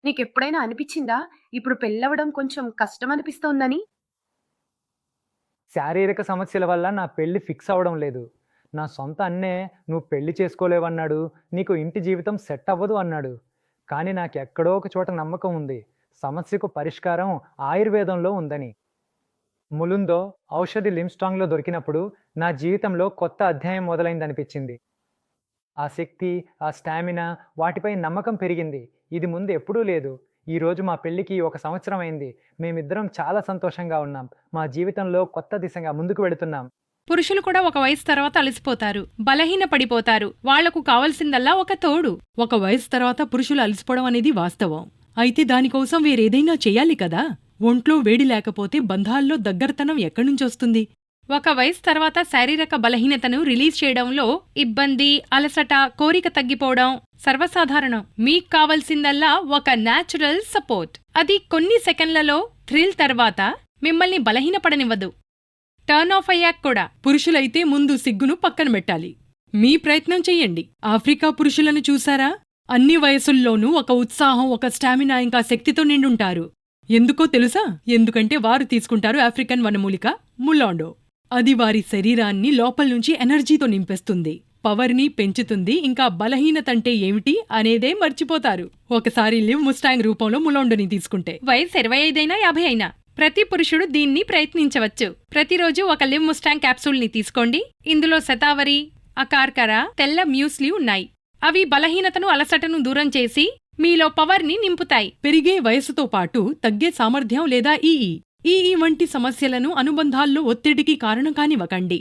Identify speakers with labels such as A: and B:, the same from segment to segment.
A: నీకెప్పుడైనా అనిపిచ్చిందా? ఇప్పుడు పెళ్లవ్వడం కొంచెం కష్టమనిపిస్తోందని?
B: శారీరక సమస్యల వల్ల నా పెళ్లి ఫిక్స్ అవ్వడం లేదు. నా సొంత అన్నే "నువ్వు పెళ్లి చేసుకోలేవన్నాడు. నీకు ఇంటి జీవితం సెట్ అవ్వదు" అన్నాడు. కానీ నాకెక్కడో ఒక చోట నమ్మకం ఉంది. సమస్యకు పరిష్కారం ఆయుర్వేదంలో ఉందని. ములుందో ఔషధి లిమ్‌స్టాంగ్‌లో దొరికినప్పుడు నా జీవితంలో కొత్త అధ్యాయం మొదలైందనిపించింది. ఆ శక్తి, ఆ స్టామినా వాటిపై నమ్మకం పెరిగింది. ఇది ముందు ఎప్పుడూ లేదు. ఈరోజు మా పెళ్ళికి 1 సంవత్సరం అయింది. మేమిద్దరం చాలా సంతోషంగా ఉన్నాం. మా జీవితంలో కొత్త దిశగా ముందుకు వెళుతున్నాం.
C: పురుషులు కూడా ఒక వయసు తర్వాత అలసిపోతారు, బలహీన పడిపోతారు. వాళ్లకు కావలసిందల్లా ఒక తోడు.
D: ఒక వయసు తర్వాత పురుషులు అలసిపోవడం అనేది వాస్తవం. అయితే దానికోసం వేరేదైనా చెయ్యాలి కదా. ఒంట్లో వేడి లేకపోతే బంధాల్లో దగ్గరతనం ఎక్కడ్నుంచొస్తుంది?
C: ఒక వయసు తర్వాత శారీరక బలహీనతను రిలీజ్ చేయడంలో ఇబ్బంది, అలసట, కోరిక తగ్గిపోవడం సర్వసాధారణం. మీకు కావలసిందల్లా ఒక న్యాచురల్ సపోర్ట్. అది కొన్ని సెకండ్లలో థ్రిల్ తర్వాత మిమ్మల్ని బలహీనపడనివ్వదు. టర్న్ ఆఫ్ అయ్యాక కూడా.
D: పురుషులైతే ముందు సిగ్గును పక్కన పెట్టాలి. మీ ప్రయత్నం చెయ్యండి. ఆఫ్రికా పురుషులను చూసారా? అన్ని వయసుల్లోనూ ఒక ఉత్సాహం, ఒక స్టామినా, ఇంకా శక్తితో నిండుంటారు. ఎందుకో తెలుసా? ఎందుకంటే వారు తీసుకుంటారు ఆఫ్రికన్ వనమూలిక ములాండో. అది వారి శరీరాన్ని లోపల్నుంచి ఎనర్జీతో నింపేస్తుంది, పవర్ని పెంచుతుంది. ఇంకా బలహీనతంటే ఏమిటి అనేదే మర్చిపోతారు ఒకసారి లివ్ ముస్టాంగ్ రూపంలో ములాండోని తీసుకుంటే.
C: వయసు 25 అయినా 50 అయినా ప్రతి పురుషుడు దీన్ని ప్రయత్నించవచ్చు. ప్రతిరోజు ఒక లివ్ ముస్టాంగ్ క్యాప్సూల్ని తీసుకోండి. ఇందులో శతావరి, అకార్కర, తెల్ల మ్యూస్లీ ఉన్నాయి. అవి బలహీనతను, అలసటను దూరం చేసి మీలో పవర్ని నింపుతాయి.
D: పెరిగే వయసుతో పాటు తగ్గే సామర్థ్యం లేదా ఈఈ వంటి సమస్యలను అనుబంధాల్లో ఒత్తిడికి కారణం కానివ్వకండి.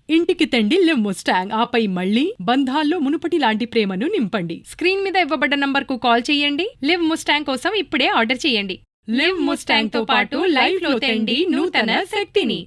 D: ఇంటికి తెండి లివ్ ముస్టాంగ్. ఆపై మళ్లీ బంధాల్లో మునుపటి లాంటి ప్రేమను నింపండి.
C: స్క్రీన్ మీద ఇవ్వబడ్డ నంబర్కు కాల్ చేయండి. లివ్ ముస్టాంగ్ కోసం ఇప్పుడే ఆర్డర్ చేయండి.
D: లివ్ ముస్టాంగ్ తో పాటు లైఫ్ లో తెండి నూతన శక్తిని.